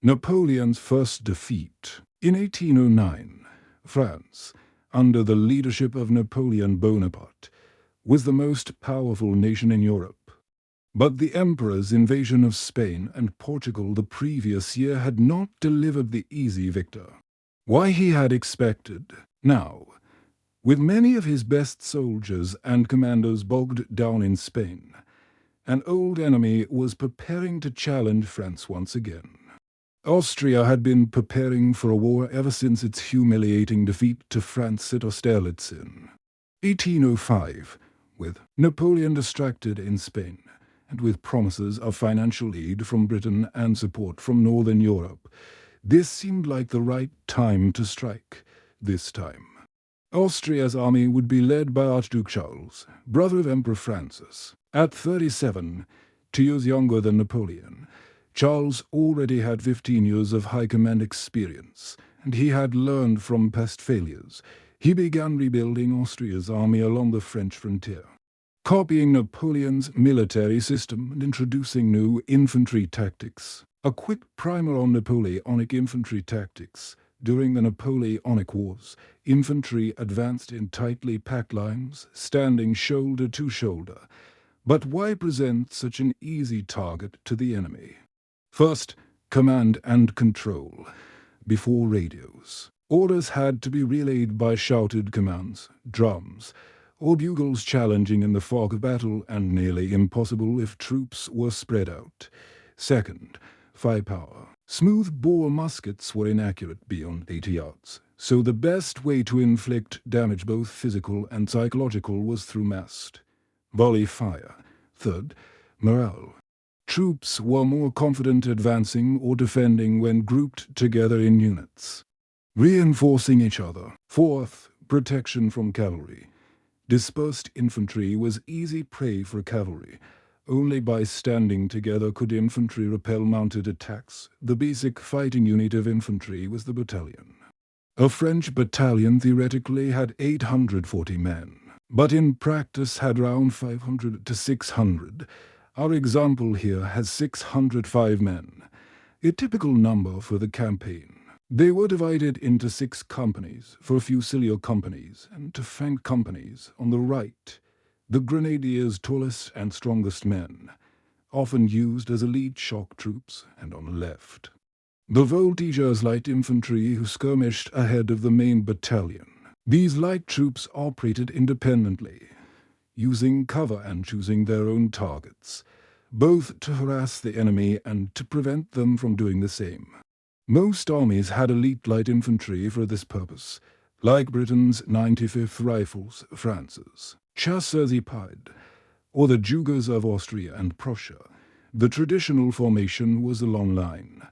Napoleon's first defeat. In 1809, France, under the leadership of Napoleon Bonaparte, was the most powerful nation in Europe. But the Emperor's invasion of Spain and Portugal the previous year had not delivered the easy victor. Why he had expected. Now, with many of his best soldiers and commanders bogged down in Spain, an old enemy was preparing to challenge France once again. Austria had been preparing for a war ever since its humiliating defeat to France at Austerlitz in 1805, with Napoleon distracted in Spain, and with promises of financial aid from Britain and support from Northern Europe. This seemed like the right time to strike, this time. Austria's army would be led by Archduke Charles, brother of Emperor Francis. At 37, 2 years younger than Napoleon, Charles already had 15 years of high command experience, and he had learned from past failures. He began rebuilding Austria's army along the French frontier, copying Napoleon's military system and introducing new infantry tactics. A quick primer on Napoleonic infantry tactics. During the Napoleonic Wars, infantry advanced in tightly packed lines, standing shoulder to shoulder. But why present such an easy target to the enemy? First, command and control. Before radios, orders had to be relayed by shouted commands, drums, or bugles challenging in the fog of battle, and nearly impossible if troops were spread out. Second, firepower. Smooth-bore muskets were inaccurate beyond 80 yards, so the best way to inflict damage, both physical and psychological, was through massed volley fire. Third, morale. Troops were more confident advancing or defending when grouped together in units, reinforcing each other. Fourth, protection from cavalry. Dispersed infantry was easy prey for cavalry. Only by standing together could infantry repel mounted attacks. The basic fighting unit of infantry was the battalion. A French battalion theoretically had 840 men, but in practice had around 500 to 600. Our example here has 605 men, a typical number for the campaign. They were divided into 6 companies for fusilier companies and flank companies. On the right, the grenadiers' tallest and strongest men, often used as elite shock troops, and on the left, the voltigeurs light infantry who skirmished ahead of the main battalion. These light troops operated independently, using cover and choosing their own targets, both to harass the enemy and to prevent them from doing the same. Most armies had elite light infantry for this purpose, like Britain's 95th Rifles, France's Chasseurs Épées, or the Jugers of Austria and Prussia. The traditional formation was a long line,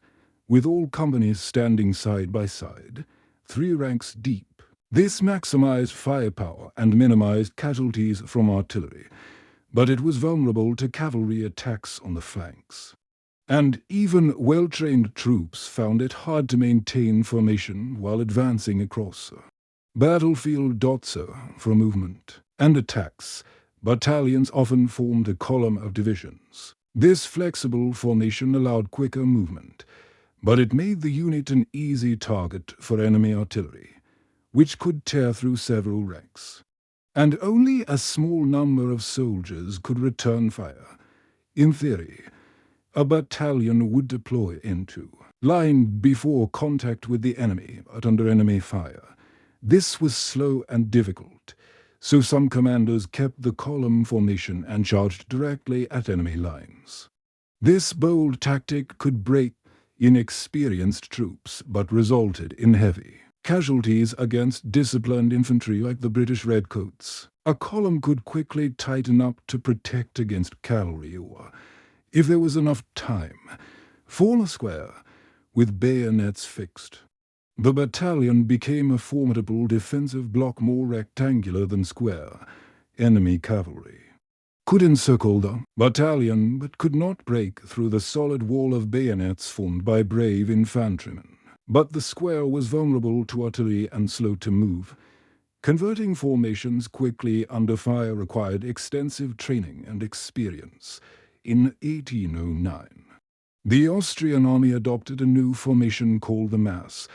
with all companies standing side by side, 3 ranks deep. This maximized firepower and minimized casualties from artillery, but it was vulnerable to cavalry attacks on the flanks. And even well-trained troops found it hard to maintain formation while advancing across battlefield dots for movement and attacks. Battalions often formed a column of divisions. This flexible formation allowed quicker movement, but it made the unit an easy target for enemy artillery, which could tear through several ranks. And only a small number of soldiers could return fire. In theory, a battalion would deploy into line before contact with the enemy, but under enemy fire. This was slow and difficult, so some commanders kept the column formation and charged directly at enemy lines. This bold tactic could break inexperienced troops, but resulted in heavy casualties against disciplined infantry like the British Redcoats. A column could quickly tighten up to protect against cavalry, or, if there was enough time, form a square with bayonets fixed. The battalion became a formidable defensive block, more rectangular than square. Enemy cavalry could encircle the battalion, but could not break through the solid wall of bayonets formed by brave infantrymen. But the square was vulnerable to artillery and slow to move. Converting formations quickly under fire required extensive training and experience. In 1809, The Austrian army adopted a new formation called the mass,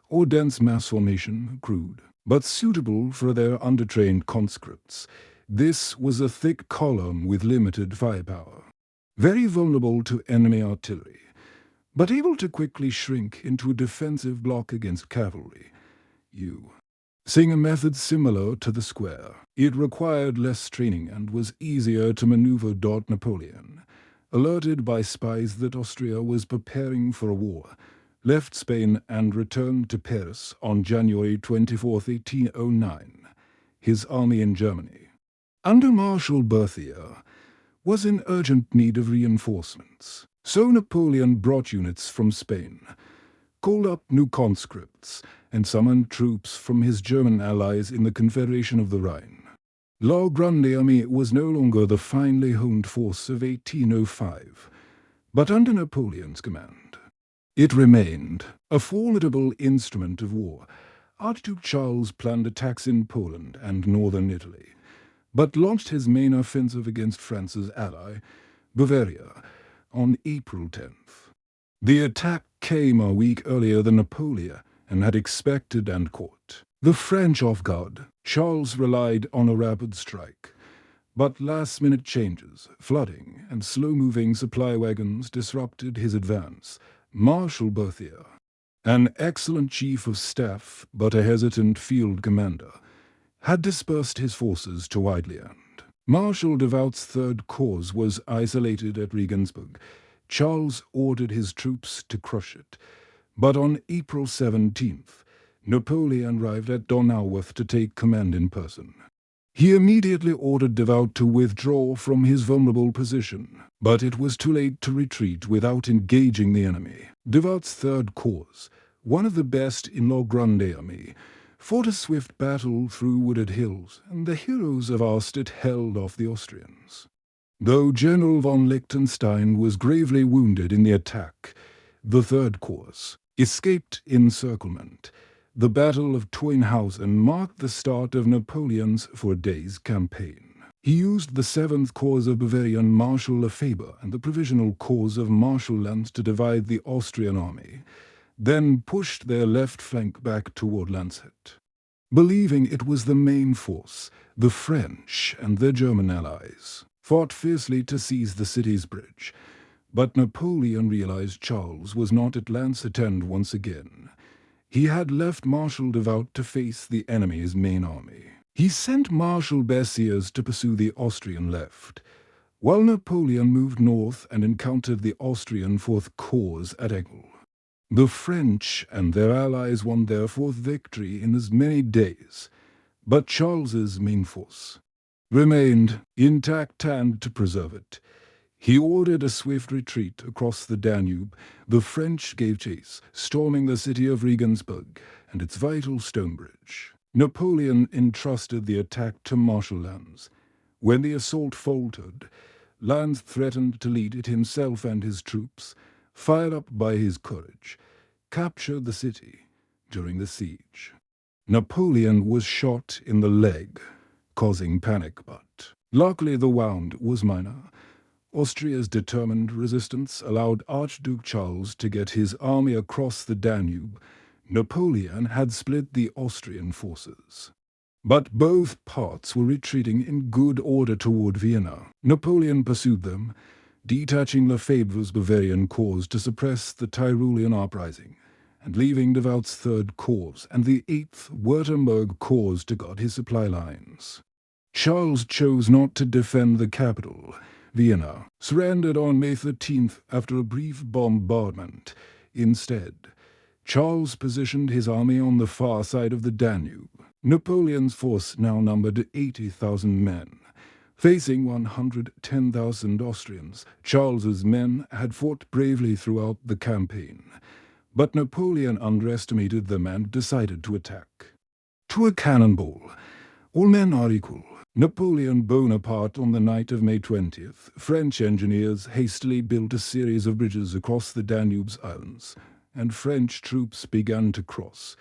or dense mass formation, crude, but suitable for their undertrained conscripts. This was a thick column with limited firepower, very vulnerable to enemy artillery, but able to quickly shrink into a defensive block against cavalry. Seeing a method similar to the square, it required less training and was easier to maneuver. Napoleon, alerted by spies that Austria was preparing for a war, left Spain and returned to Paris on January 24, 1809, his army in Germany, under Marshal Berthier, was in urgent need of reinforcements. So Napoleon brought units from Spain, called up new conscripts, and summoned troops from his German allies in the Confederation of the Rhine. La Grande Armée was no longer the finely honed force of 1805, but under Napoleon's command. It remained a formidable instrument of war. Archduke Charles planned attacks in Poland and northern Italy, but launched his main offensive against France's ally, Bavaria, on April 10th. The attack came a week earlier than Napoleon had expected and caught the French off guard. Charles relied on a rapid strike, but last-minute changes, flooding, and slow-moving supply wagons disrupted his advance. Marshal Berthier, an excellent chief of staff but a hesitant field commander, had dispersed his forces to Widely-End. Marshal Davout's Third Corps was isolated at Regensburg. Charles ordered his troops to crush it, but on April 17th, Napoleon arrived at Donauwörth to take command in person. He immediately ordered Davout to withdraw from his vulnerable position, but it was too late to retreat without engaging the enemy. Davout's Third Corps, one of the best in La Grande Armée, fought a swift battle through wooded hills, and the heroes of Austerlitz held off the Austrians. Though General von Liechtenstein was gravely wounded in the attack, the Third Corps escaped encirclement. The Battle of Teuenhausen marked the start of Napoleon's 4-day campaign. He used the 7th Corps of Bavarian Marshal Lefebvre and the Provisional Corps of Marshal Lanz to divide the Austrian army, then pushed their left flank back toward Landshut. Believing it was the main force, the French and their German allies fought fiercely to seize the city's bridge, but Napoleon realized Charles was not at Landshut End once again. He had left Marshal Davout to face the enemy's main army. He sent Marshal Bessiers to pursue the Austrian left, while Napoleon moved north and encountered the Austrian 4th Corps at Engel. The French and their allies won their 4th victory in as many days, but Charles's main force remained intact, and to preserve it, he ordered a swift retreat across the Danube. The French gave chase, storming the city of Regensburg and its vital stone bridge. Napoleon entrusted the attack to Marshal Lanz. When the assault faltered, Lanz threatened to lead it himself, and his troops, fired up by his courage, captured the city during the siege. Napoleon was shot in the leg, causing panic, but luckily the wound was minor. Austria's determined resistance allowed Archduke Charles to get his army across the Danube. Napoleon had split the Austrian forces, but both parts were retreating in good order toward Vienna. Napoleon pursued them, detaching Lefebvre's Bavarian corps to suppress the Tyrolean uprising, and leaving Davout's Third Corps and the 8th Württemberg Corps to guard his supply lines. Charles chose not to defend the capital. Vienna surrendered on May 13th after a brief bombardment. Instead, Charles positioned his army on the far side of the Danube. Napoleon's force now numbered 80,000 men, facing 110,000 Austrians. Charles's men had fought bravely throughout the campaign, but Napoleon underestimated them and decided to attack. To a cannonball, all men are equal. Napoleon Bonaparte, on the night of May 20th, French engineers hastily built a series of bridges across the Danube's islands, and French troops began to cross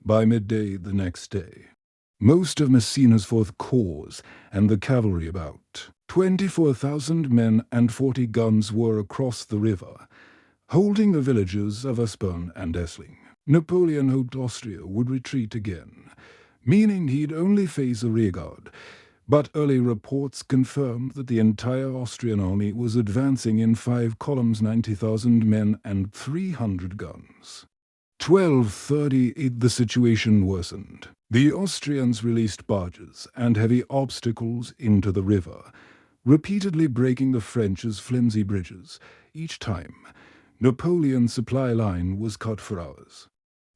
by midday the next day. Most of Massena's 4th Corps and the cavalry, about 24,000 men and 40 guns, were across the river. Holding the villages of Aspern and Essling, Napoleon hoped Austria would retreat again, meaning he'd only face a rearguard, but early reports confirmed that the entire Austrian army was advancing in 5 columns, 90,000 men and 300 guns. 1238 the situation worsened. The Austrians released barges and heavy obstacles into the river, repeatedly breaking the French's flimsy bridges. Each time, Napoleon's supply line was cut for hours.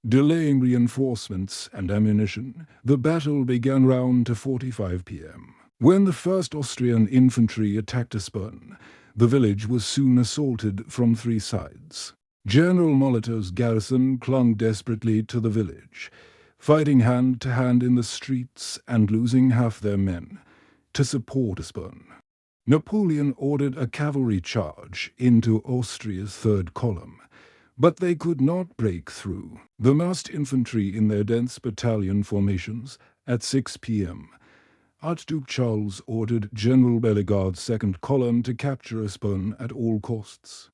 Delaying reinforcements and ammunition, the battle began round to 4:45 p.m. When the 1st Austrian infantry attacked Aspern, the village was soon assaulted from 3 sides. General Molotov's garrison clung desperately to the village, fighting hand to hand in the streets and losing half their men to support Aspern. Napoleon ordered a cavalry charge into Austria's 3rd column, but they could not break through. The massed infantry in their dense battalion formations at 6 p.m. Archduke Charles ordered General Bellegarde's 2nd column to capture Aspern at all costs.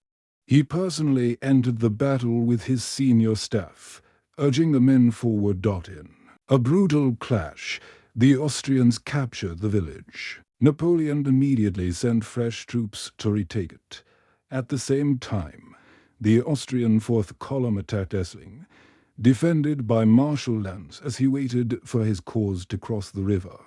He personally entered the battle with his senior staff, urging the men forward. In a brutal clash, the Austrians captured the village. Napoleon immediately sent fresh troops to retake it. At the same time, the Austrian 4th column attacked Essling, defended by Marshal Lanz as he waited for his corps to cross the river.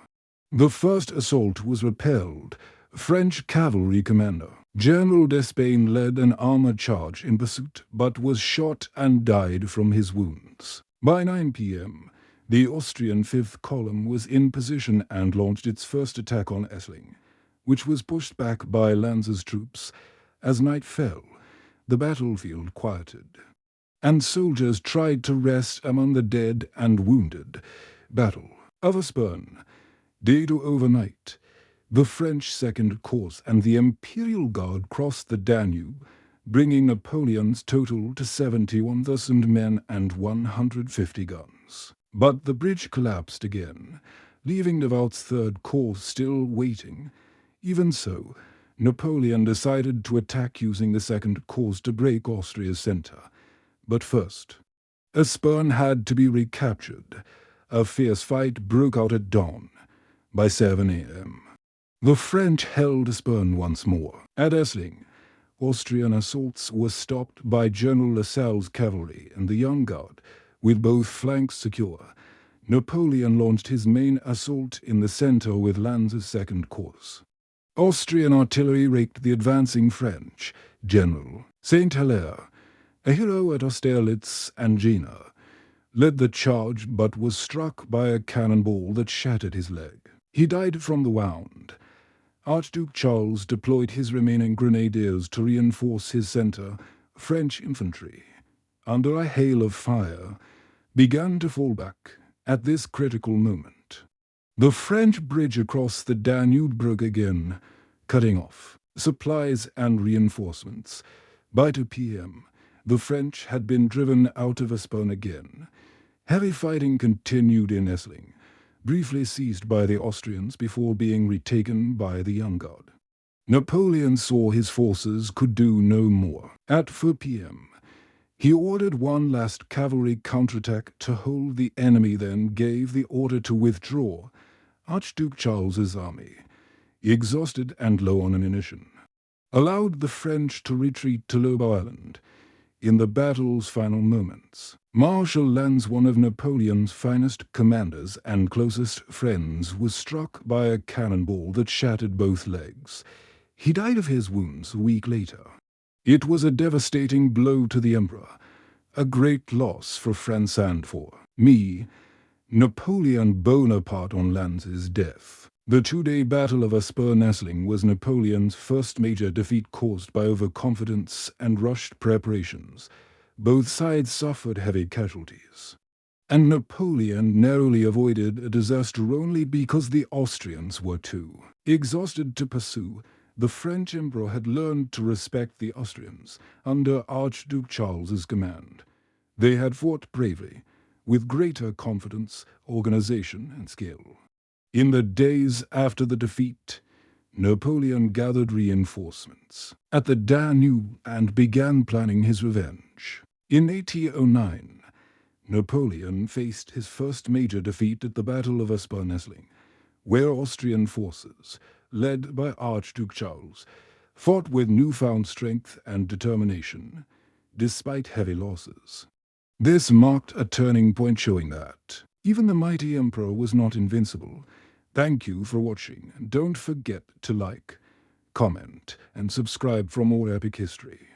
The first assault was repelled. French cavalry commander General Despain led an armored charge in pursuit, but was shot and died from his wounds. By 9 p.m., the Austrian 5th column was in position and launched its first attack on Essling, which was pushed back by Lanz's troops. As night fell, the battlefield quieted, and soldiers tried to rest among the dead and wounded. Battle of Aspern. Day to overnight, the French 2nd Corps and the Imperial Guard crossed the Danube, bringing Napoleon's total to 71,000 men and 150 guns. But the bridge collapsed again, leaving Napoleon's 3rd Corps still waiting. Even so, Napoleon decided to attack using the 2nd Corps to break Austria's center. But first, Aspern had to be recaptured. A fierce fight broke out at dawn. By 7 a.m., the French held Aspern once more. At Essling, Austrian assaults were stopped by General Lasalle's cavalry and the Young Guard. With both flanks secure, Napoleon launched his main assault in the center with Lanz's 2nd Corps. Austrian artillery raked the advancing French. General Saint-Hilaire, a hero at Austerlitz and Jena, led the charge but was struck by a cannonball that shattered his leg. He died from the wound. Archduke Charles deployed his remaining grenadiers to reinforce his center. French infantry, under a hail of fire, began to fall back at this critical moment. The French bridge across the Danube broke again, cutting off supplies and reinforcements. By 2 p.m., the French had been driven out of Aspern again. Heavy fighting continued in Essling, briefly seized by the Austrians before being retaken by the Young Guard. Napoleon saw his forces could do no more. At 4 p.m., he ordered one last cavalry counterattack to hold the enemy, then gave the order to withdraw. Archduke Charles's army, exhausted and low on ammunition, allowed the French to retreat to Lobau Island. In the battle's final moments, Marshal Lanz, one of Napoleon's finest commanders and closest friends, was struck by a cannonball that shattered both legs. He died of his wounds a week later. It was a devastating blow to the Emperor, a great loss for France and for me, Napoleon Bonaparte, on Lanz's death. The 2-day Battle of Aspern-Essling was Napoleon's first major defeat caused by overconfidence and rushed preparations. Both sides suffered heavy casualties, and Napoleon narrowly avoided a disaster only because the Austrians were too exhausted to pursue. The French Emperor had learned to respect the Austrians under Archduke Charles's command. They had fought bravely, with greater confidence, organization, and skill. In the days after the defeat, Napoleon gathered reinforcements at the Danube and began planning his revenge. In 1809, Napoleon faced his first major defeat at the Battle of Aspern-Essling, where Austrian forces, led by Archduke Charles, fought with newfound strength and determination, despite heavy losses. This marked a turning point, showing that even the mighty emperor was not invincible. Thank you for watching. Don't forget to like, comment, and subscribe for more epic history.